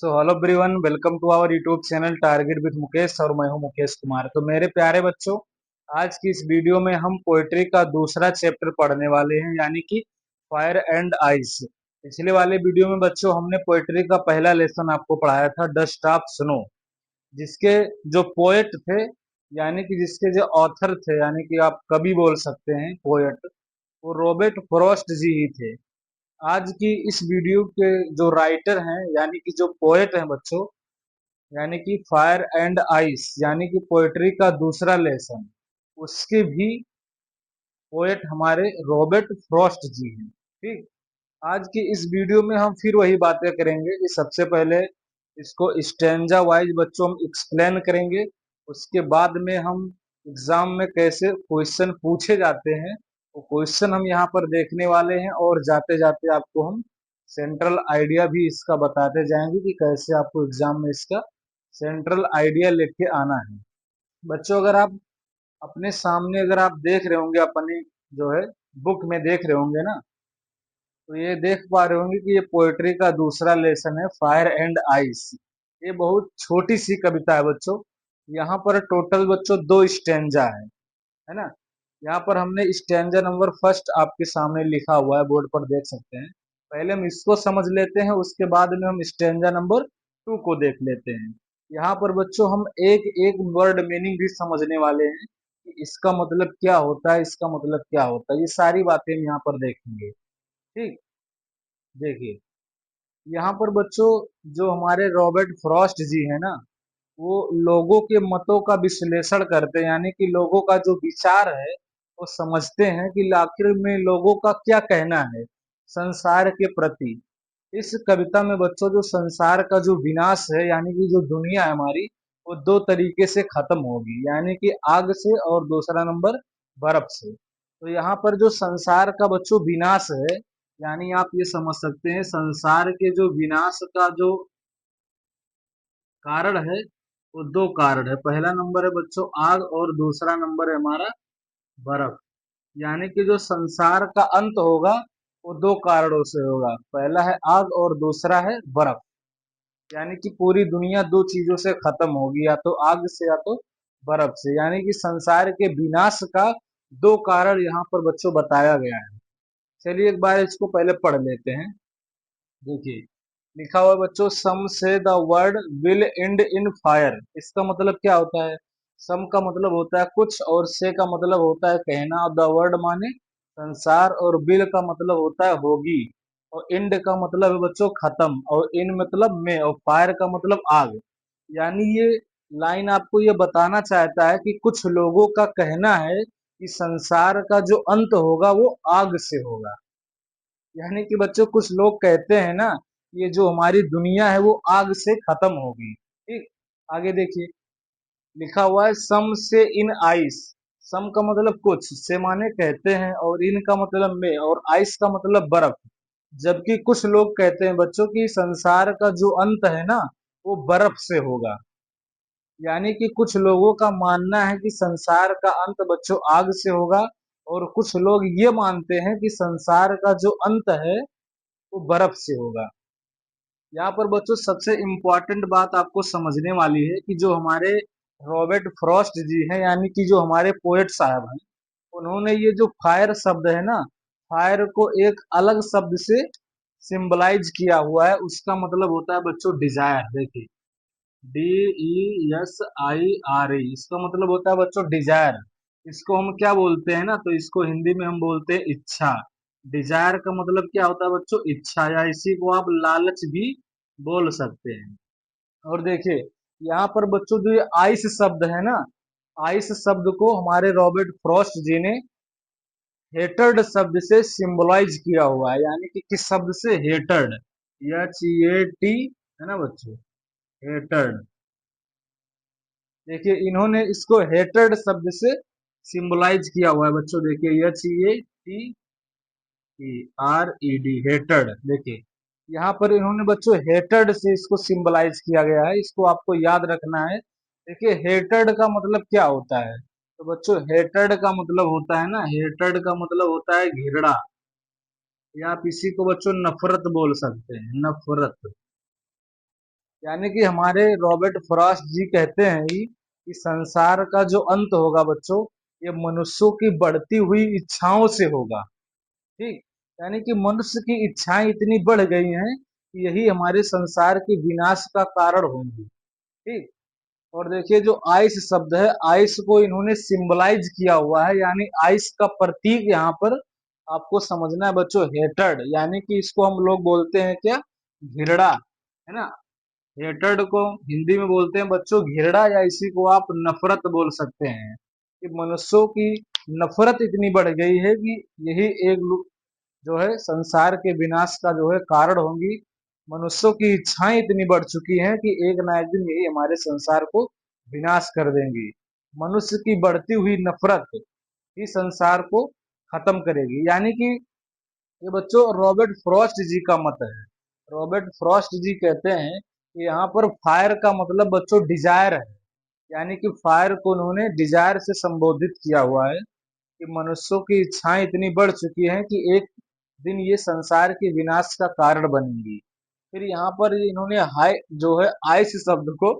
So hello everyone, welcome to our YouTube channel target with Mukesh और मैं हूं मुकेश कुमार। तो मेरे प्यारे बच्चों, आज की इस वीडियो में हम पोएट्री का दूसरा चैप्टर पढ़ने वाले हैं, यानी कि फायर एंड आइस। पिछले वाले वीडियो में बच्चों हमने पोएट्री का पहला लेसन आपको पढ़ाया था, डस्ट ऑफ स्नो, जिसके जो पोएट थे, यानी कि जिसके जो ऑथर थे, यानी कि आप कवि बोल सकते हैं, पोएट, वो रॉबर्ट फ्रॉस्ट जी ही थे। आज की इस वीडियो के जो राइटर हैं, यानी कि जो पोएट हैं बच्चों, यानी कि फायर एंड आइस, यानी कि पोएट्री का दूसरा लेसन, उसके भी पोएट हमारे रॉबर्ट फ्रॉस्ट जी हैं। ठीक। आज की इस वीडियो में हम फिर वही बातें करेंगे कि सबसे पहले इसको स्टैंजा वाइज बच्चों हम एक्सप्लेन करेंगे। उसके बाद में हम एग्जाम में कैसे क्वेश्चन पूछे जाते हैं वो क्वेश्चन हम यहाँ पर देखने वाले हैं, और जाते जाते आपको हम सेंट्रल आइडिया भी इसका बताते जाएंगे कि कैसे आपको एग्जाम में इसका सेंट्रल आइडिया लेके आना है। बच्चों, अगर आप अपने सामने अगर आप देख रहे होंगे, अपनी जो है बुक में देख रहे होंगे ना, तो ये देख पा रहे होंगे कि ये पोएट्री का दूसरा लेसन है, फायर एंड आइस। ये बहुत छोटी सी कविता है बच्चों। यहाँ पर टोटल बच्चों दो स्टेंजा है ना। यहाँ पर हमने स्टेंजा नंबर फर्स्ट आपके सामने लिखा हुआ है, बोर्ड पर देख सकते हैं। पहले हम इसको समझ लेते हैं, उसके बाद में हम स्टेंजा नंबर टू को देख लेते हैं। यहाँ पर बच्चों हम एक एक वर्ड मीनिंग भी समझने वाले हैं कि इसका मतलब क्या होता है, इसका मतलब क्या होता है, ये सारी बातें हम यहाँ पर देखेंगे। ठीक। देखिए, यहाँ पर बच्चों जो हमारे रॉबर्ट फ्रॉस्ट जी है ना, वो लोगों के मतों का विश्लेषण करते हैं, यानी कि लोगों का जो विचार है वो समझते हैं कि आखिर में लोगों का क्या कहना है संसार के प्रति। इस कविता में बच्चों जो संसार का जो विनाश है, यानी कि जो दुनिया है हमारी, वो दो तरीके से खत्म होगी, यानी कि आग से और दूसरा नंबर बर्फ से। तो यहाँ पर जो संसार का बच्चों विनाश है, यानी आप ये समझ सकते हैं संसार के जो विनाश का जो कारण है वो दो कारण है। पहला नंबर है बच्चों आग, और दूसरा नंबर है हमारा बर्फ। यानी कि जो संसार का अंत होगा वो दो कारणों से होगा, पहला है आग और दूसरा है बर्फ। यानी कि पूरी दुनिया दो चीजों से खत्म होगी, या तो आग से या तो बर्फ से। यानी कि संसार के विनाश का दो कारण यहाँ पर बच्चों बताया गया है। चलिए एक बार इसको पहले पढ़ लेते हैं। देखिए, लिखा हुआ है बच्चों, सम say the world will end in fire. इसका मतलब क्या होता है? सम का मतलब होता है कुछ, और से का मतलब होता है कहना, और द वर्ड माने संसार, और विल का मतलब होता है होगी, और एंड का मतलब है बच्चों खत्म, और इन मतलब में, और फायर का मतलब आग। यानी ये लाइन आपको ये बताना चाहता है कि कुछ लोगों का कहना है कि संसार का जो अंत होगा वो आग से होगा। यानी कि बच्चों कुछ लोग कहते हैं ना, ये जो हमारी दुनिया है वो आग से खत्म होगी। ठीक। आगे देखिए, लिखा हुआ है सम से इन आइस। सम का मतलब कुछ, से माने कहते हैं, और इन का मतलब में, और आइस का मतलब बर्फ। जबकि कुछ लोग कहते हैं बच्चों की संसार का जो अंत है ना वो बर्फ से होगा। यानी कि कुछ लोगों का मानना है कि संसार का अंत बच्चों आग से होगा, और कुछ लोग ये मानते हैं कि संसार का जो अंत है वो बर्फ से होगा। यहाँ पर बच्चों सबसे इम्पोर्टेंट बात आपको समझने वाली है कि जो हमारे रॉबर्ट फ्रॉस्ट जी हैं, यानी कि जो हमारे पोएट साहब हैं, उन्होंने ये जो फायर शब्द है ना, फायर को एक अलग शब्द से सिंबलाइज किया हुआ है। उसका मतलब होता है बच्चों डिजायर। देखिए, DESIRE, इसका मतलब होता है बच्चों डिजायर। इसको हम क्या बोलते हैं ना, तो इसको हिंदी में हम बोलते हैं इच्छा। डिजायर का मतलब क्या होता है बच्चों? इच्छा, या इसी को आप लालच भी बोल सकते हैं। और देखिए, यहाँ पर बच्चों जो ये आइस शब्द है ना, आइस शब्द को हमारे रॉबर्ट फ्रॉस्ट जी ने हेटर्ड शब्द से सिंबलाइज किया हुआ है। यानी कि किस शब्द से? हेटर्ड, HEAT, है ना बच्चों, हेटर्ड। देखिए, इन्होंने इसको हेटर्ड शब्द से सिंबलाइज किया हुआ है बच्चों। देखिए, HEATED, हेटर्ड। देखिए, यहाँ पर इन्होंने बच्चों हेटर्ड से इसको सिंबलाइज किया गया है, इसको आपको याद रखना है। देखिए, हेटर्ड का मतलब क्या होता है? तो बच्चों हेटर्ड का मतलब होता है ना, हेटर्ड का मतलब होता है घृणा, या आप इसी को बच्चों नफरत बोल सकते हैं, नफरत। यानी कि हमारे रॉबर्ट फ्रॉस्ट जी कहते हैं कि संसार का जो अंत होगा बच्चों, ये मनुष्यों की बढ़ती हुई इच्छाओं से होगा। ठीक, यानी कि मनुष्य की इच्छाएं इतनी बढ़ गई हैं कि यही हमारे संसार के विनाश का कारण होंगी। ठीक, और देखिए जो आइस शब्द है, आइस को इन्होंने सिंबलाइज किया हुआ है, यानी आइस का प्रतीक यहाँ पर आपको समझना है बच्चों, हेटर्ड, यानी कि इसको हम लोग बोलते हैं क्या, घिरड़ा, है ना। हेटर्ड को हिंदी में बोलते हैं बच्चों घिरड़ा, या इसी को आप नफरत बोल सकते हैं, कि मनुष्यों की नफरत इतनी बढ़ गई है कि यही जो है संसार के विनाश का जो है कारण होंगी। मनुष्यों की इच्छाएं इतनी बढ़ चुकी हैं कि एक ना एक दिन यही हमारे संसार को विनाश कर देंगी। मनुष्य की बढ़ती हुई नफरत ही संसार को खत्म करेगी, यानी कि ये बच्चों रॉबर्ट फ्रॉस्ट जी का मत है। रॉबर्ट फ्रॉस्ट जी कहते हैं कि यहाँ पर फायर का मतलब बच्चों डिजायर है, यानी कि फायर को उन्होंने डिजायर से संबोधित किया हुआ है, कि मनुष्यों की इच्छाएं इतनी बढ़ चुकी हैं कि एक दिन ये संसार के विनाश का कारण बनेंगी। फिर यहाँ पर इन्होंने हाई जो है आइस शब्द को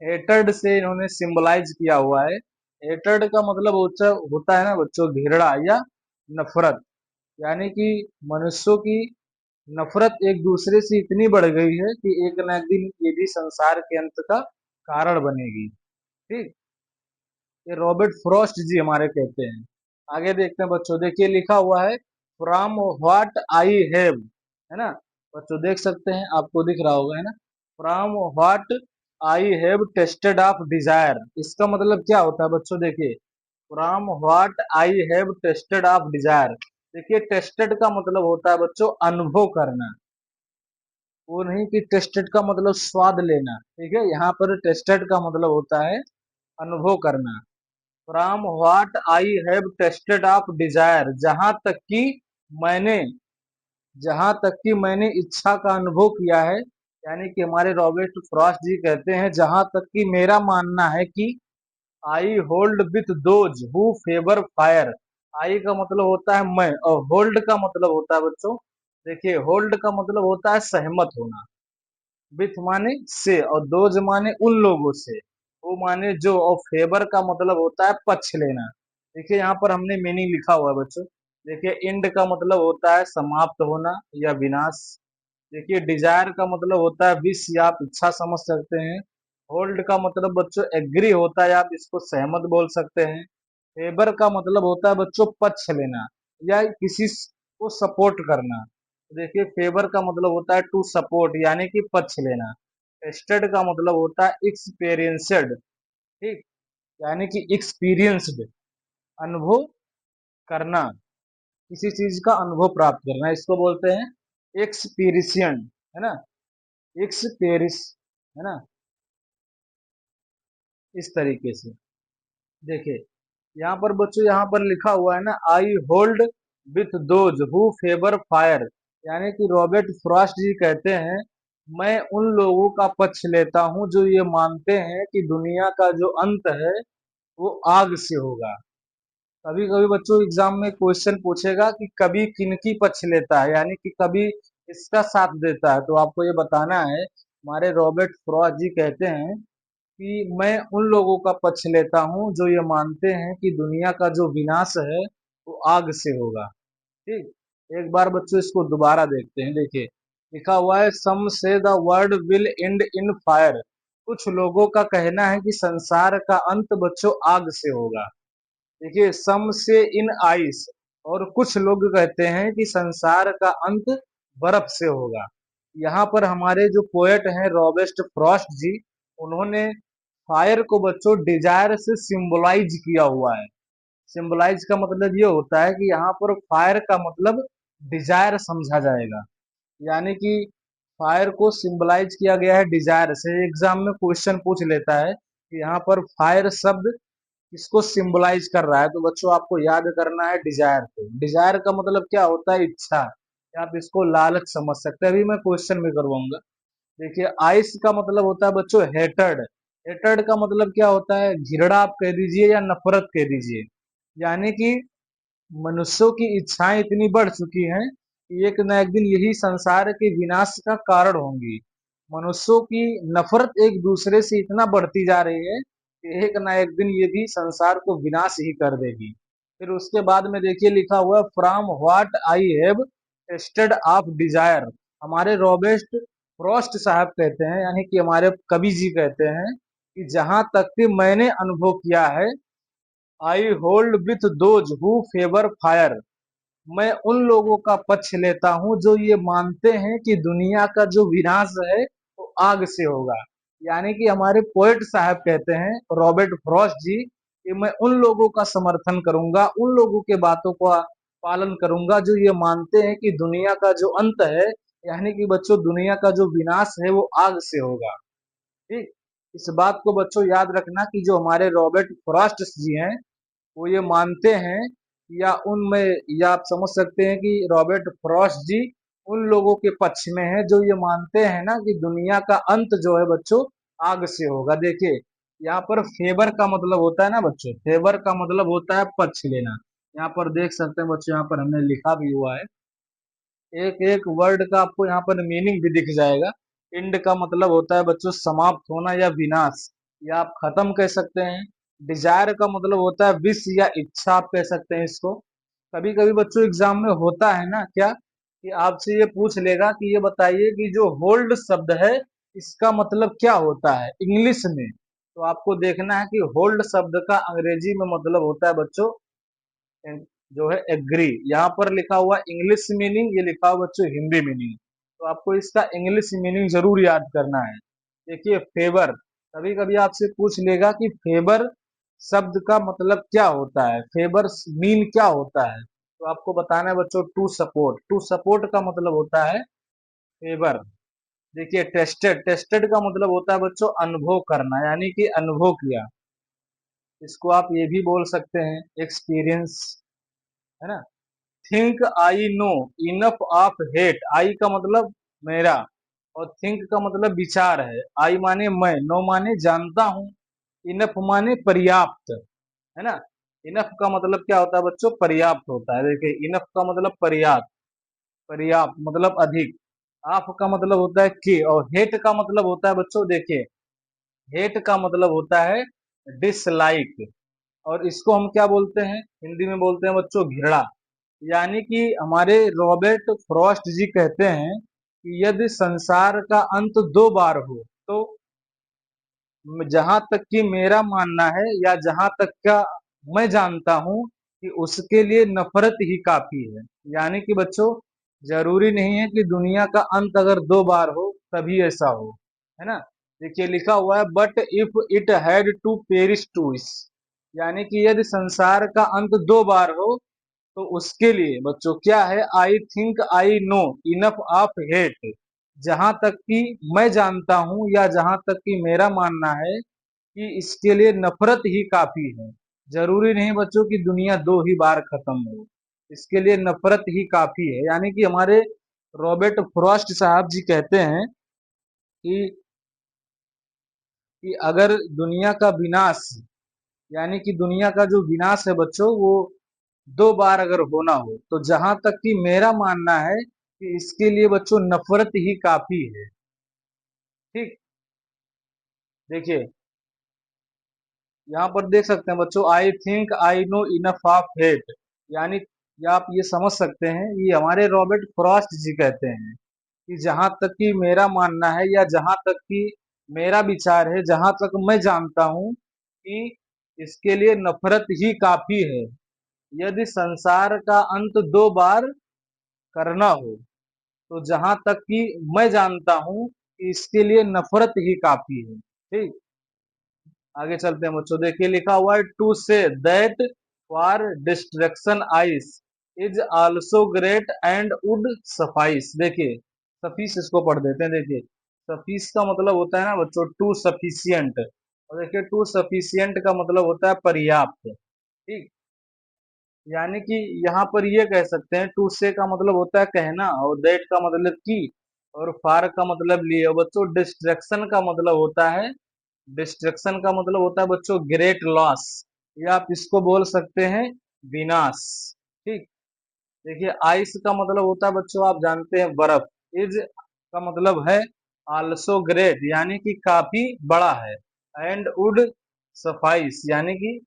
हेटर्ड से इन्होंने सिंबलाइज किया हुआ है। हेटर्ड का मतलब होता है ना बच्चों घृणा या नफरत, यानी कि मनुष्यों की नफरत एक दूसरे से इतनी बढ़ गई है कि एक न एक दिन ये भी संसार के अंत का कारण बनेगी। ठीक, ये रॉबर्ट फ्रॉस्ट जी हमारे कहते हैं। आगे देखते हैं बच्चों, देखिए लिखा हुआ है फ्रॉम व्हाट आई हैव, है ना। बच्चों देख सकते हैं, आपको दिख रहा होगा, है ना। From what I have tasted of Dzire, इसका मतलब क्या होता है बच्चों, देखिए from what I have tasted of Dzire. देखिए टेस्टेड का मतलब होता है बच्चों अनुभव करना, वो नहीं कि टेस्टेड का मतलब स्वाद लेना। ठीक है, यहाँ पर टेस्टेड का मतलब होता है अनुभव करना। From what I have tasted of Dzire, मैंने जहां तक कि मैंने इच्छा का अनुभव किया है, यानी कि हमारे रॉबर्ट फ्रॉस्ट जी कहते हैं जहां तक कि मेरा मानना है कि I hold with those who favour fire. I का मतलब होता है मैं, और होल्ड का मतलब होता है बच्चों, देखिए होल्ड का मतलब होता है सहमत होना, विथ माने से, और दोज माने उन लोगों से, वो माने जो, और फेवर का मतलब होता है पक्ष लेना। देखिए यहाँ पर हमने मीनिंग लिखा हुआ है बच्चों, देखिए एंड का मतलब होता है समाप्त होना या विनाश। देखिए डिजायर का मतलब होता है विश या आप इच्छा समझ सकते हैं। होल्ड का मतलब बच्चों एग्री होता है, आप इसको सहमत बोल सकते हैं। फेवर का मतलब होता है बच्चों पक्ष लेना या किसी को सपोर्ट करना। देखिए फेवर का मतलब होता है टू सपोर्ट, यानी कि पक्ष लेना। टेस्टेड का मतलब होता है एक्सपीरियंसड, ठीक, यानी कि एक्सपीरियंस्ड, अनुभव करना, किसी चीज का अनुभव प्राप्त करना, इसको बोलते हैं एक्सपीरियंस, है ना, एक्सपीरियंस, है ना, इस तरीके से। देखिए यहाँ पर बच्चों, यहाँ पर लिखा हुआ है ना आई hold with those who favour fire, यानी कि रॉबर्ट फ्रॉस्ट जी कहते हैं मैं उन लोगों का पक्ष लेता हूं जो ये मानते हैं कि दुनिया का जो अंत है वो आग से होगा। कभी कभी बच्चों एग्जाम में क्वेश्चन पूछेगा कि कभी किनकी पक्ष लेता है, यानी कि कभी इसका साथ देता है, तो आपको ये बताना है हमारे रॉबर्ट फ्रॉस्ट जी कहते हैं कि मैं उन लोगों का पक्ष लेता हूं जो ये मानते हैं कि दुनिया का जो विनाश है वो आग से होगा। ठीक, एक बार बच्चों इसको दोबारा देखते हैं, देखिए लिखा हुआ है some say the world will end in fire, कुछ लोगों का कहना है कि संसार का अंत बच्चों आग से होगा। देखिए सम से इन आइस, और कुछ लोग कहते हैं कि संसार का अंत बर्फ से होगा। यहाँ पर हमारे जो पोएट हैं रॉबर्ट फ्रॉस्ट जी, उन्होंने फायर को बच्चों डिजायर से सिंबलाइज किया हुआ है। सिंबलाइज का मतलब ये होता है कि यहाँ पर फायर का मतलब डिजायर समझा जाएगा, यानी कि फायर को सिंबलाइज किया गया है डिजायर से। एग्जाम में क्वेश्चन पूछ लेता है कि यहाँ पर फायर शब्द किसको सिंबलाइज कर रहा है, तो बच्चों आपको याद करना है डिजायर को। डिजायर का मतलब क्या होता है, इच्छा, या आप इसको लालच समझ सकते हैं, अभी मैं क्वेश्चन में करवाऊंगा। देखिए आइस का मतलब होता है बच्चों हेटर्ड। हेटर्ड का मतलब क्या होता है, घृणा आप कह दीजिए या नफरत कह दीजिए, यानी कि मनुष्यों की इच्छाएं इतनी बढ़ चुकी हैं कि एक न एक दिन यही संसार के विनाश का कारण होंगी। मनुष्यों की नफरत एक दूसरे से इतना बढ़ती जा रही है कि एक ना एक दिन ये भी संसार को विनाश ही कर देगी। फिर उसके बाद में देखिए लिखा हुआ from what I have tasted of Dzire. हमारे रॉबर्ट फ्रॉस्ट साहब कहते हैं, यानी कि हमारे कवि जी कहते हैं कि जहां तक कि मैंने अनुभव किया है, आई hold with those who favour fire. मैं उन लोगों का पक्ष लेता हूं जो ये मानते हैं कि दुनिया का जो विनाश है वो आग से होगा। यानी कि हमारे पोएट साहब कहते हैं, रॉबर्ट फ्रॉस्ट जी, कि मैं उन लोगों का समर्थन करूंगा, उन लोगों के बातों का पालन करूंगा जो ये मानते हैं कि दुनिया का जो अंत है, यानी कि बच्चों दुनिया का जो विनाश है वो आग से होगा। ठीक, इस बात को बच्चों याद रखना कि जो हमारे रॉबर्ट फ्रॉस्ट जी हैं वो ये मानते हैं, या उनमें, या आप समझ सकते हैं कि रॉबर्ट फ्रॉस्ट जी उन लोगों के पक्ष में है जो ये मानते हैं ना कि दुनिया का अंत जो है बच्चों आग से होगा। देखिए यहाँ पर फेवर का मतलब होता है ना बच्चों, फेवर का मतलब होता है पक्ष लेना। यहाँ पर देख सकते हैं बच्चों, यहाँ पर हमने लिखा भी हुआ है, एक एक वर्ड का आपको यहाँ पर मीनिंग भी दिख जाएगा। एंड का मतलब होता है बच्चों समाप्त होना या विनाश, या आप खत्म कह सकते हैं। डिजायर का मतलब होता है विश या इच्छा, आप कह सकते हैं इसको। कभी कभी बच्चों एग्जाम में होता है ना क्या, कि आपसे ये पूछ लेगा कि ये बताइए कि जो होल्ड शब्द है इसका मतलब क्या होता है इंग्लिश में। तो आपको देखना है कि होल्ड शब्द का अंग्रेजी में मतलब होता है बच्चों जो है एग्री। यहाँ पर लिखा हुआ इंग्लिश मीनिंग, ये लिखा हुआ बच्चों हिंदी मीनिंग। तो आपको इसका इंग्लिश मीनिंग जरूर याद करना है। देखिए फेवर, कभी कभी आपसे पूछ लेगा कि फेवर शब्द का मतलब क्या होता है, फेवर मीन क्या होता है। तो आपको बताना है बच्चों टू सपोर्ट। टू सपोर्ट का मतलब होता है फेवर। देखिए टेस्टेड, टेस्टेड का मतलब होता है बच्चों अनुभव करना, यानी कि अनुभव किया। इसको आप ये भी बोल सकते हैं एक्सपीरियंस, है ना। Think I know enough of hate, I का मतलब मेरा, और थिंक का मतलब विचार है। आई माने मैं, नो माने जानता हूँ, इनफ माने पर्याप्त, है ना। इनफ का मतलब क्या होता है बच्चों, पर्याप्त होता है। देखिए इनफ का मतलब पर्याप्त, पर्याप्त मतलब अधिक। ऑफ का मतलब होता है के, और हेट का मतलब होता है बच्चों, देखिए हेट का मतलब होता है डिसलाइक, और इसको हम क्या बोलते हैं, हिंदी में बोलते हैं बच्चों घृणा। यानी कि हमारे रॉबर्ट फ्रॉस्ट जी कहते हैं कि यदि संसार का अंत दो बार हो तो जहां तक कि मेरा मानना है, या जहां तक का मैं जानता हूं, कि उसके लिए नफरत ही काफी है। यानी कि बच्चों जरूरी नहीं है कि दुनिया का अंत अगर दो बार हो तभी ऐसा हो, है ना। देखिए लिखा हुआ है but if it had to perish twice. यानी कि यदि संसार का अंत दो बार हो तो उसके लिए बच्चों क्या है, आई think I know enough of hate. जहां तक कि मैं जानता हूं, या जहां तक कि मेरा मानना है कि इसके लिए नफरत ही काफी है। जरूरी नहीं बच्चों की दुनिया दो ही बार खत्म हो, इसके लिए नफरत ही काफी है। यानी कि हमारे रॉबर्ट फ्रॉस्ट साहब जी कहते हैं कि अगर दुनिया का विनाश, यानी कि दुनिया का जो विनाश है बच्चों वो दो बार अगर होना हो, तो जहां तक कि मेरा मानना है कि इसके लिए बच्चों नफरत ही काफी है। ठीक, देखिए यहाँ पर देख सकते हैं बच्चों आई think I know enough of hate. यानी या आप ये समझ सकते हैं, ये हमारे रॉबर्ट फ्रॉस्ट जी कहते हैं कि जहां तक कि मेरा मानना है, या जहां तक कि मेरा विचार है, जहां तक मैं जानता हूं कि इसके लिए नफरत ही काफी है। यदि संसार का अंत दो बार करना हो तो जहां तक कि मैं जानता हूं कि इसके लिए नफरत ही काफी है। ठीक, आगे चलते हैं बच्चों। देखिए लिखा हुआ है to say that for destruction ice is also great and would suffice. देखिए सफिस इसको पढ़ देते हैं। देखिए सफिस का मतलब होता है ना बच्चों टू सफिशियंट, और देखिए टू सफिशियंट का मतलब होता है पर्याप्त। ठीक, यानी कि यहाँ पर ये कह सकते हैं टू से का मतलब होता है कहना, और दैट का मतलब की, और फार का मतलब लिए। और बच्चों डिस्ट्रक्शन का मतलब होता है, डिस्ट्रक्शन का मतलब होता है बच्चों ग्रेट लॉस, या आप इसको बोल सकते हैं विनाश। ठीक, देखिए आइस का मतलब होता है बच्चों आप जानते हैं बर्फ। इज का मतलब है आल्सो ग्रेट यानी कि काफी बड़ा है, एंड वुड सफाइस यानी कि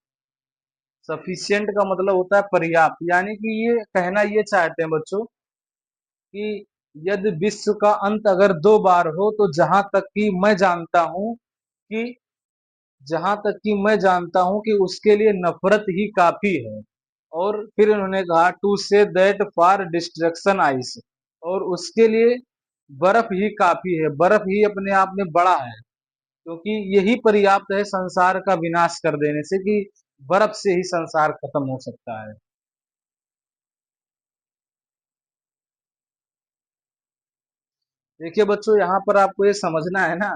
सफिशिएंट का मतलब होता है पर्याप्त, यानी कि ये कहना ये चाहते हैं बच्चों कि यदि विश्व का अंत अगर दो बार हो तो जहां तक कि मैं जानता हूं कि उसके लिए नफरत ही काफी है। और फिर उन्होंने कहा to say that for destruction ice, और उसके लिए बर्फ ही काफी है, बर्फ ही अपने आप में बड़ा है, क्योंकि यही पर्याप्त है संसार का विनाश कर देने से, कि बर्फ से ही संसार खत्म हो सकता है। देखिए बच्चों, यहाँ पर आपको ये समझना है ना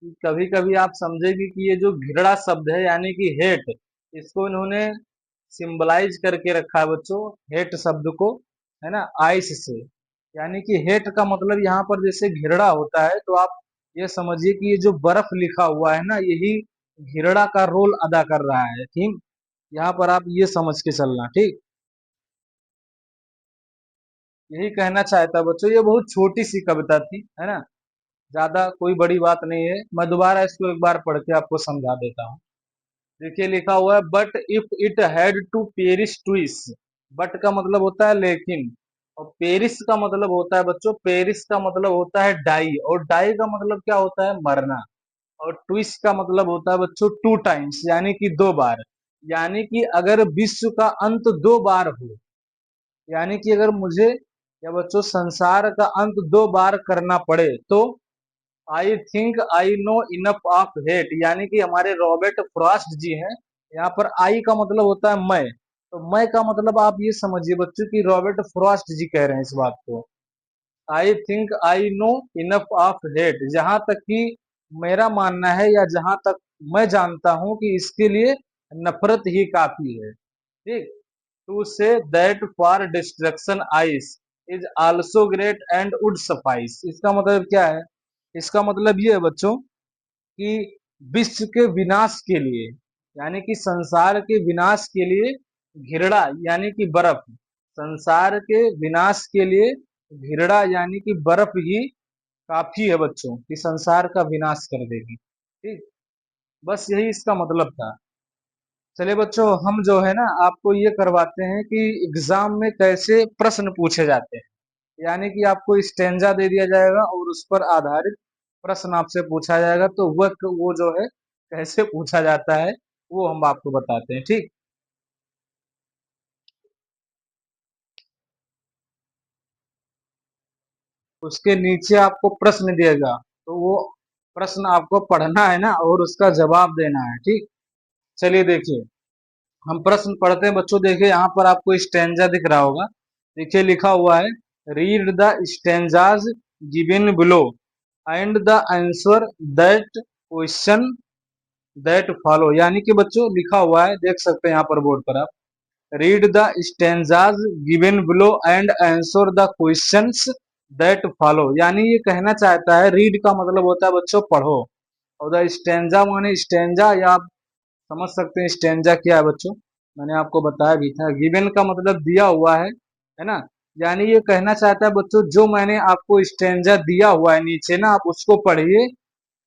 कि कभी कभी आप समझेंगे कि ये जो घृणा शब्द है यानी कि हेट, इसको इन्होंने सिंबलाइज करके रखा है बच्चों, हेट शब्द को, है ना, आइस से। यानी कि हेट का मतलब यहाँ पर जैसे घृणा होता है, तो आप ये समझिए कि ये जो बर्फ लिखा हुआ है ना, यही घृणा का रोल अदा कर रहा है, ठीक। यहाँ पर आप ये समझ के चलना, ठीक। यही कहना चाहता बच्चों, ये बहुत छोटी सी कविता थी, है ना, ज्यादा कोई बड़ी बात नहीं है। मैं दोबारा इसको एक बार पढ़ के आपको समझा देता हूँ। देखिए लिखा हुआ है, but if it had to perish twice. But का मतलब होता है लेकिन, और पेरिस का मतलब होता है बच्चों, पेरिस का मतलब होता है डाई, और डाई का मतलब क्या होता है, मरना। और ट्विस्ट का मतलब होता है बच्चों टू टाइम्स, यानी कि दो बार। यानी कि अगर विश्व का अंत दो बार हो, यानी कि अगर मुझे या बच्चों संसार का अंत दो बार करना पड़े, तो आई think I know enough of hate, यानी कि हमारे रॉबर्ट फ्रॉस्ट जी हैं। यहाँ पर आई का मतलब होता है मैं, तो मैं का मतलब आप ये समझिए बच्चों कि रॉबर्ट फ्रॉस्ट जी कह रहे हैं इस बात को। आई think I know enough of hate, जहां तक कि मेरा मानना है या जहां तक मैं जानता हूं कि इसके लिए नफरत ही काफी है, ठीक। To say that for destruction ice is also great and would suffice, इसका मतलब क्या है? इसका मतलब ये है बच्चों कि विश्व के विनाश के लिए, यानी कि संसार के विनाश के लिए घिरड़ा यानी कि बर्फ, संसार के विनाश के लिए घिरड़ा यानी कि बर्फ ही काफी है बच्चों, कि संसार का विनाश कर देगी, ठीक। बस यही इसका मतलब था। चलिए बच्चों, हम जो है ना आपको ये करवाते हैं कि एग्जाम में कैसे प्रश्न पूछे जाते हैं। यानी कि आपको स्टेंजा दे दिया जाएगा और उस पर आधारित प्रश्न आपसे पूछा जाएगा, तो वह वो जो है कैसे पूछा जाता है वो हम आपको बताते हैं, ठीक। उसके नीचे आपको प्रश्न दिएगा, तो वो प्रश्न आपको पढ़ना है ना और उसका जवाब देना है, ठीक। चलिए देखिए, हम प्रश्न पढ़ते हैं बच्चों। देखिए यहाँ पर आपको स्टेंजा दिख रहा होगा, देखिए लिखा हुआ है, read the stanzas given below and the answer that question that follow, यानी कि बच्चों लिखा हुआ है, देख सकते हैं यहाँ पर बोर्ड पर आप, read the stanzas given below and answer the questions that follow, यानी ये कहना चाहता है, रीड का मतलब होता है बच्चों पढ़ो, और द स्टेंजा माने स्टेंजा, या आप समझ सकते हैं स्टेंजा क्या है बच्चों, मैंने आपको बताया भी था। गिवन का मतलब दिया हुआ है ना, यानी ये कहना चाहता है बच्चों, जो मैंने आपको स्टेंजा दिया हुआ है नीचे ना, आप उसको पढ़िए,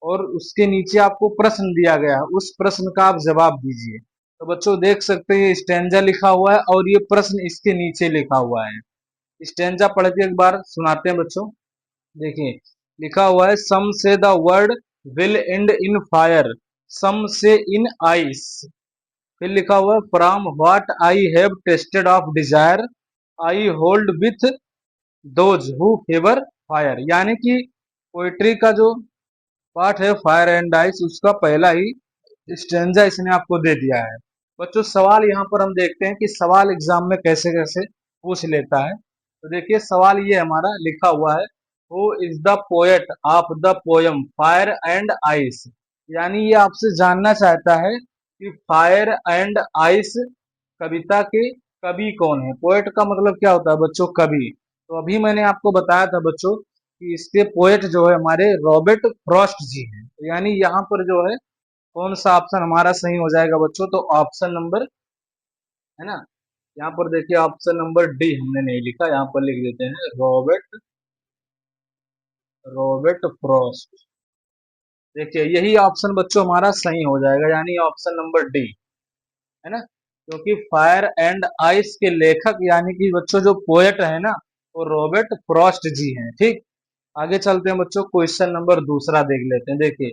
और उसके नीचे आपको प्रश्न दिया गया है, उस प्रश्न का आप जवाब दीजिए। तो बच्चों देख सकते हैं ये स्टेंजा लिखा हुआ है और ये प्रश्न इसके नीचे लिखा हुआ है। स्टेंजा पढ़ के एक बार सुनाते हैं बच्चों। देखिए लिखा हुआ है, some say the world will end in fire, some say in ice. फिर लिखा हुआ है, from what I have tasted of desire I hold with those who favour fire, यानी कि पोइट्री का जो पार्ट है फायर एंड आइस, उसका पहला ही स्टेंजा इसने आपको दे दिया है। बच्चों सवाल यहाँ पर हम देखते हैं कि सवाल एग्जाम में कैसे कैसे पूछ लेता है। तो देखिए सवाल ये हमारा लिखा हुआ है, who is the poet of the poem fire and ice, यानी ये आपसे जानना चाहता है कि फायर एंड आइस कविता के कवि कौन है। पोएट का मतलब क्या होता है बच्चों, कवि। तो अभी मैंने आपको बताया था बच्चों कि इसके पोएट जो है हमारे रॉबर्ट फ्रॉस्ट जी हैं। तो यानी यहाँ पर जो है कौन सा ऑप्शन हमारा सही हो जाएगा बच्चों, तो ऑप्शन नंबर, है ना, यहाँ पर देखिए ऑप्शन नंबर डी हमने नहीं लिखा, यहाँ पर लिख देते हैं रॉबर्ट रॉबर्ट फ्रॉस्ट। देखिए यही ऑप्शन बच्चों हमारा सही हो जाएगा, यानी ऑप्शन नंबर डी, है ना, क्योंकि फायर एंड आइस के लेखक यानी कि बच्चों जो पोएट है ना, वो रॉबर्ट फ्रॉस्ट जी हैं। ठीक, आगे चलते हैं बच्चों, क्वेश्चन नंबर दूसरा देख लेते हैं। देखिए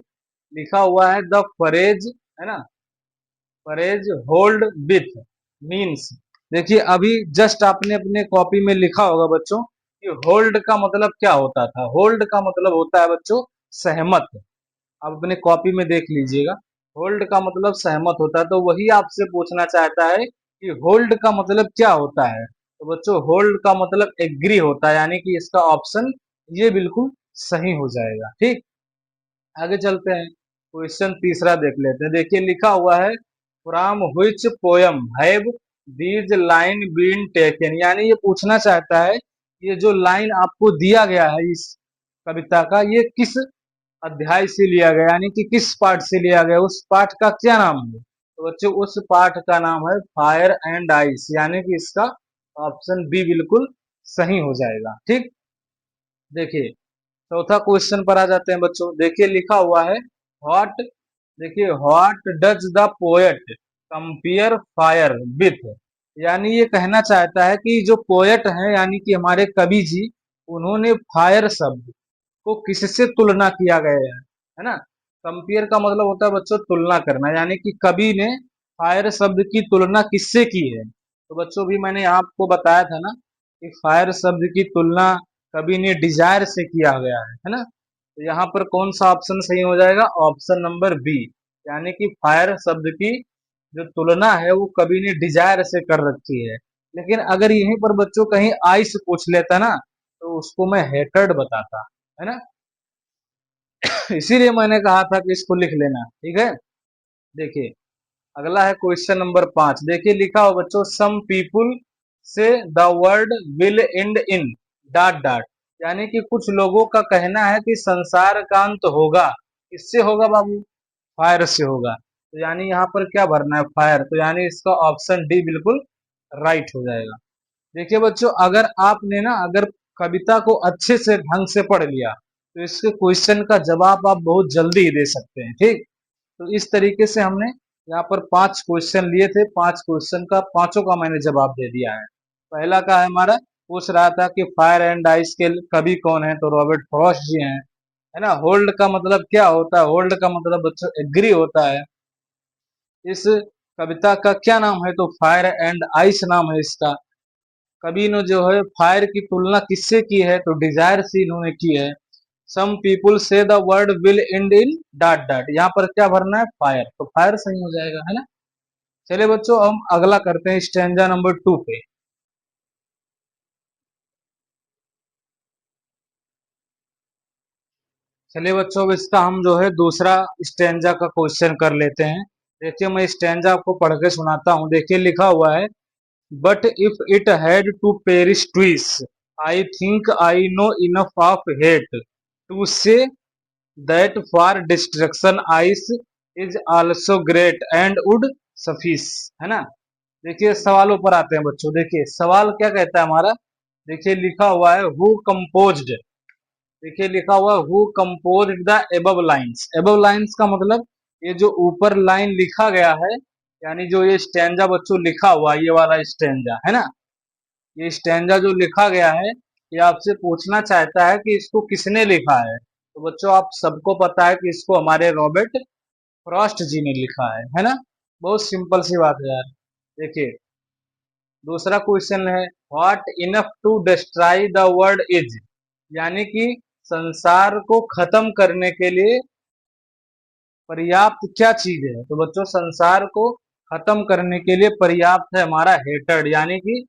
लिखा हुआ है द फरेज, है ना, फरेज होल्ड विथ मीन्स। देखिए अभी जस्ट आपने अपने कॉपी में लिखा होगा बच्चों कि होल्ड का मतलब क्या होता था। होल्ड का मतलब होता है बच्चों सहमत। आप अपने कॉपी में देख लीजिएगा, होल्ड का मतलब सहमत होता है। तो वही आपसे पूछना चाहता है कि होल्ड का मतलब क्या होता है। तो बच्चों होल्ड का मतलब एग्री होता है, यानी कि इसका ऑप्शन ये बिल्कुल सही हो जाएगा। ठीक, आगे चलते हैं, क्वेश्चन तीसरा देख लेते हैं। देखिए लिखा हुआ है from which poem have these line been taken, यानी ये पूछना चाहता है ये जो लाइन आपको दिया गया है इस कविता का, ये किस अध्याय से लिया गया, यानी कि किस पार्ट से लिया गया, उस पार्ट का क्या नाम है। तो बच्चों उस पार्ट का नाम है फायर एंड आइस, यानी कि इसका ऑप्शन बी बिल्कुल सही हो जाएगा। ठीक, देखिए चौथा क्वेश्चन पर आ जाते हैं बच्चों। देखिए लिखा हुआ है व्हाट, देखिए what does the poet compare fire with, यानी ये कहना चाहता है कि जो पोएट है यानी कि हमारे कवि जी, उन्होंने फायर शब्द को किससे तुलना किया गया है ना। कंपेयर का मतलब होता है बच्चों तुलना करना, यानी कि कवि ने फायर शब्द की तुलना किससे की है। तो बच्चों भी मैंने आपको बताया था ना कि फायर शब्द की तुलना कवि ने डिजायर से किया गया है ना। तो यहाँ पर कौन सा ऑप्शन सही हो जाएगा, ऑप्शन नंबर बी, यानी कि फायर शब्द की जो तुलना है वो कवि ने डिजायर से कर रखी है। लेकिन अगर यहीं पर बच्चों कहीं आइस पूछ लेता ना, तो उसको मैं हेटर्ड बताता, है ना। इसीलिए मैंने कहा था कि इसको लिख लेना, ठीक है। देखिए अगला है क्वेश्चन नंबर 5। देखिए लिखा हो बच्चों सम पीपुल से the world will end in dot dot, यानी कि कुछ लोगों का कहना है कि संसार का अंत होगा, किससे होगा बाबू, फायर से होगा। तो यानी यहाँ पर क्या भरना है, फायर, तो यानी इसका ऑप्शन डी बिल्कुल राइट हो जाएगा। देखिए बच्चों अगर आपने ना अगर कविता को अच्छे से ढंग से पढ़ लिया तो इसके क्वेश्चन का जवाब आप बहुत जल्दी ही दे सकते हैं। ठीक, तो इस तरीके से हमने यहाँ पर 5 क्वेश्चन लिए थे, 5 क्वेश्चन का पांचों का मैंने जवाब दे दिया है। पहला का है हमारा, पूछ रहा था कि फायर एंड आइस के कवि कौन है, तो रॉबर्ट फ्रॉस्ट जी हैं, है ना। होल्ड का मतलब क्या होता है, होल्ड का मतलब बच्चों एग्री होता है। इस कविता का क्या नाम है, तो फायर एंड आइस नाम है इसका। कवि ने जो है फायर की तुलना किससे की है, तो डिजायर से इन्होंने की है। सम पीपुल से the world will end in dot dot, यहाँ पर क्या भरना है, फायर, तो फायर सही हो जाएगा, है ना। चलिए बच्चों हम अगला करते हैं स्टैंजा नंबर 2 पे। चलिए बच्चों अब इसका हम जो है दूसरा स्टैंजा का क्वेश्चन कर लेते हैं। देखिए मैं स्टैंजा आपको पढ़ के सुनाता हूँ। देखिए लिखा हुआ है but if it had to perish twice I think I know enough of hate to say that for destruction ice is also great and would suffice, है ना। देखिए सवालों पर आते हैं बच्चों। देखिए सवाल क्या कहता है हमारा, देखिए लिखा हुआ है हु कंपोज्ड, देखिए लिखा हुआ है who composed the above lines. Above lines का मतलब ये जो ऊपर लाइन लिखा गया है, यानी जो ये स्टैंजा बच्चों लिखा हुआ है, ये वाला स्टैंजा है ना, ये स्टैंजा जो लिखा गया है, ये आपसे पूछना चाहता है कि इसको किसने लिखा है। तो बच्चों आप सबको पता है कि इसको हमारे रॉबर्ट फ्रॉस्ट जी ने लिखा है ना। बहुत सिंपल सी बात है यार। देखिए दूसरा क्वेश्चन है what enough to destroy the world is, यानी कि संसार को खत्म करने के लिए पर्याप्त क्या चीज है। तो बच्चों संसार को खत्म करने के लिए पर्याप्त है हमारा हेटर्ड, यानी कि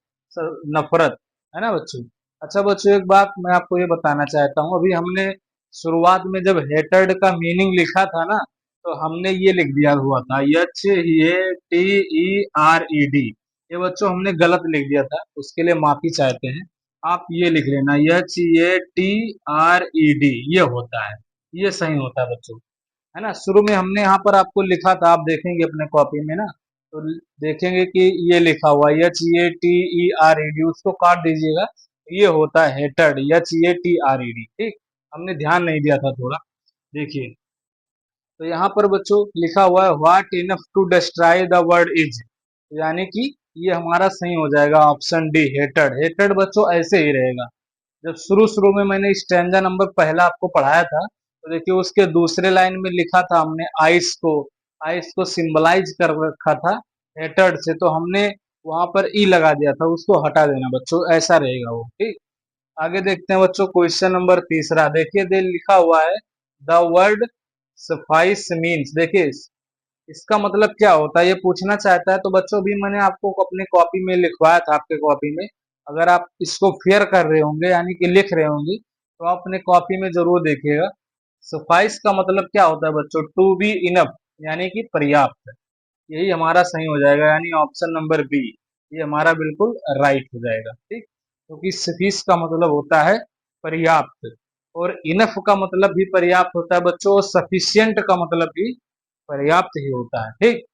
नफरत, है ना बच्चों। अच्छा बच्चों एक बात मैं आपको ये बताना चाहता हूँ, अभी हमने शुरुआत में जब हेटर्ड का मीनिंग लिखा था ना, तो हमने ये लिख दिया हुआ था H A T E R E D, ये बच्चों हमने गलत लिख दिया था, उसके लिए माफी चाहते हैं। आप ये लिख लेना H A T R E D, ये होता है, ये सही होता है बच्चों, है ना। शुरू में हमने यहाँ पर आपको लिखा था, आप देखेंगे अपने कॉपी में ना, तो देखेंगे कि ये लिखा हुआ H A T E R E D, उसको काट दीजिएगा, ये होता है hatred, H A T R E D. ठीक, हमने ध्यान नहीं दिया था थोड़ा। देखिए, तो यहाँ पर बच्चों लिखा हुआ है what enough to destroy the word is, यानी कि ये हमारा सही हो जाएगा ऑप्शन डी हेटेड। हेटेड बच्चों ऐसे ही रहेगा। जब शुरू शुरू में मैंने स्टैंजा नंबर पहला आपको पढ़ाया था, तो देखिए उसके दूसरे लाइन में लिखा था हमने आइस को सिंबलाइज कर रखा था हेटेड से, तो हमने वहां पर ई लगा दिया था, उसको हटा देना बच्चों, ऐसा रहेगा वो। ठीक, आगे देखते हैं बच्चों क्वेश्चन नंबर तीसरा। देखिए दे लिखा हुआ है द वर्ड सफाइस मीन्स। देखिए इसका मतलब क्या होता है ये पूछना चाहता है, तो बच्चों भी मैंने आपको अपने कॉपी में लिखवाया था, आपके कॉपी में। अगर आप इसको फेयर कर रहे होंगे यानी कि लिख रहे होंगे, तो आप अपने कॉपी में जरूर देखिएगा। सफाइस का मतलब क्या होता है बच्चों, टू बी इनफ, यानी कि पर्याप्त। यही हमारा सही हो जाएगा, यानी ऑप्शन नंबर बी, ये हमारा बिल्कुल राइट हो जाएगा। ठीक, क्योंकि सफिस का मतलब होता है पर्याप्त, और इनफ का मतलब भी पर्याप्त होता है बच्चों, और सफिशियंट का मतलब भी पर्याप्त ही होता है। ठीक,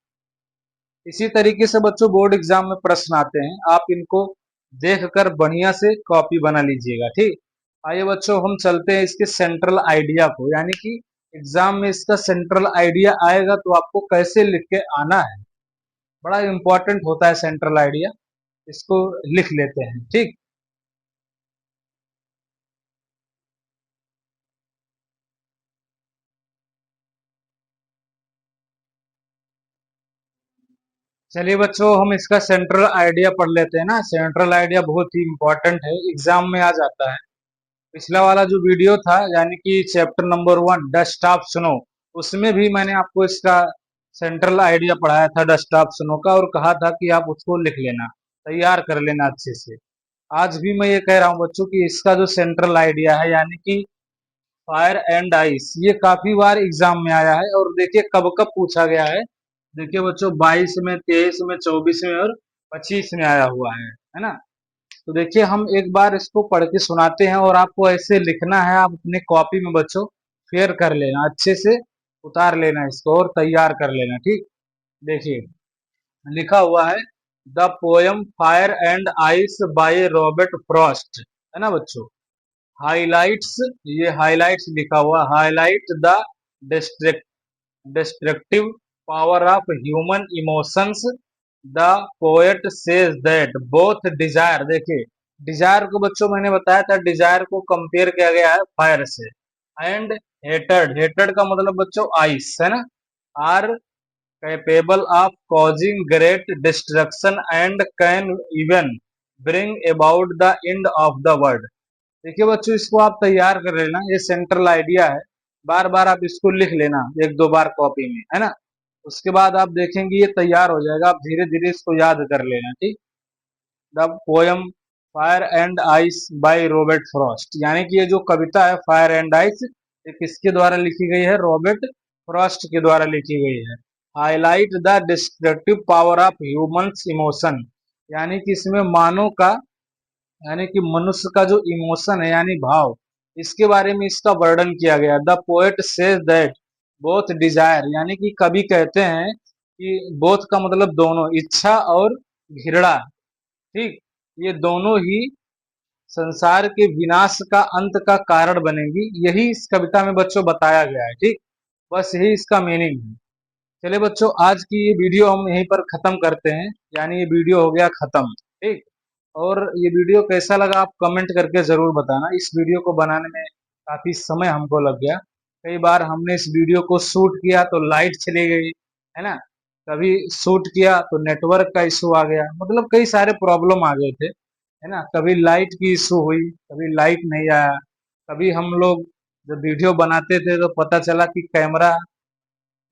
इसी तरीके से बच्चों बोर्ड एग्जाम में प्रश्न आते हैं, आप इनको देखकर बढ़िया से कॉपी बना लीजिएगा। ठीक, आइए बच्चों हम चलते हैं इसके सेंट्रल आइडिया को, यानी कि एग्जाम में इसका सेंट्रल आइडिया आएगा तो आपको कैसे लिख के आना है। बड़ा इंपॉर्टेंट होता है सेंट्रल आइडिया, इसको लिख लेते हैं। ठीक, चलिए बच्चों हम इसका सेंट्रल आइडिया पढ़ लेते हैं ना। सेंट्रल आइडिया बहुत ही इंपॉर्टेंट है, एग्जाम में आ जाता है। पिछला वाला जो वीडियो था यानी कि chapter number 1 dust of snow, उसमें भी मैंने आपको इसका सेंट्रल आइडिया पढ़ाया था डस्ट ऑफ स्नो का, और कहा था कि आप उसको लिख लेना, तैयार कर लेना अच्छे से। आज भी मैं ये कह रहा हूँ बच्चों कि इसका जो सेंट्रल आइडिया है यानी कि फायर एंड आइस, ये काफी बार एग्जाम में आया है, और देखिए कब कब पूछा गया है। देखिए बच्चों 22 में, 23 में, 24 में और 25 में आया हुआ है ना। तो देखिए हम एक बार इसको पढ़ के सुनाते हैं, और आपको ऐसे लिखना है, आप अपने कॉपी में बच्चों फेयर कर लेना, अच्छे से उतार लेना इसको और तैयार कर लेना। ठीक, देखिए लिखा हुआ है the poem fire and ice by Robert Frost, है ना बच्चों। हाइलाइट्स, ये हाइलाइट्स लिखा हुआ, highlight the destructive power of human emotions. The poet says that both desire, देखिए डिजायर को बच्चों मैंने बताया था, डिजायर को कंपेयर किया गया है फायर से। एंड हेटेड, हेटेड का मतलब बच्चों आइस, है ना, are capable of causing great destruction and can even bring about the end of the world. देखिए बच्चों इसको आप तैयार कर लेना, ये सेंट्रल आइडिया है। बार बार आप इसको लिख लेना एक दो बार कॉपी में, है ना। उसके बाद आप देखेंगे ये तैयार हो जाएगा, आप धीरे धीरे इसको याद कर लेना। ठीक, the poem fire and ice by Robert Frost, यानी कि ये जो कविता है फायर एंड आइस, ये किसके द्वारा लिखी गई है, रॉबर्ट फ्रॉस्ट के द्वारा लिखी गई है। Highlight the destructive power of humans emotion, यानी कि इसमें मानव का, यानी कि मनुष्य का जो इमोशन है यानी भाव, इसके बारे में इसका वर्णन किया गया। The poet says that both desire, यानी कि कवि कहते हैं कि बोथ का मतलब दोनों, इच्छा और घृणा, ठीक, ये दोनों ही संसार के विनाश का अंत का कारण बनेंगी, यही इस कविता में बच्चों बताया गया है। ठीक, बस यही इसका मीनिंग है। चलिए बच्चों आज की ये वीडियो हम यहीं पर खत्म करते हैं, यानी ये वीडियो हो गया खत्म। ठीक, और ये वीडियो कैसा लगा आप कमेंट करके जरूर बताना। इस वीडियो को बनाने में काफी समय हमको लग गया, कई बार हमने इस वीडियो को शूट किया तो लाइट चली गई, है ना, कभी शूट किया तो नेटवर्क का इशू आ गया, मतलब कई सारे प्रॉब्लम आ गए थे, है ना। कभी लाइट की इशू हुई, कभी लाइट नहीं आया, कभी हम लोग जब वीडियो बनाते थे तो पता चला कि कैमरा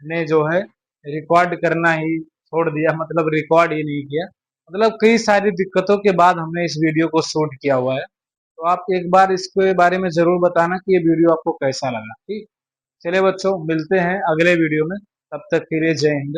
ने जो है रिकॉर्ड करना ही छोड़ दिया, मतलब रिकॉर्ड ही नहीं किया, मतलब कई सारी दिक्कतों के बाद हमने इस वीडियो को शूट किया हुआ है। तो आप एक बार इसके बारे में जरूर बताना कि ये वीडियो आपको कैसा लगा। ठीक, चलिए बच्चों मिलते हैं अगले वीडियो में, तब तक के लिए जय हिंद।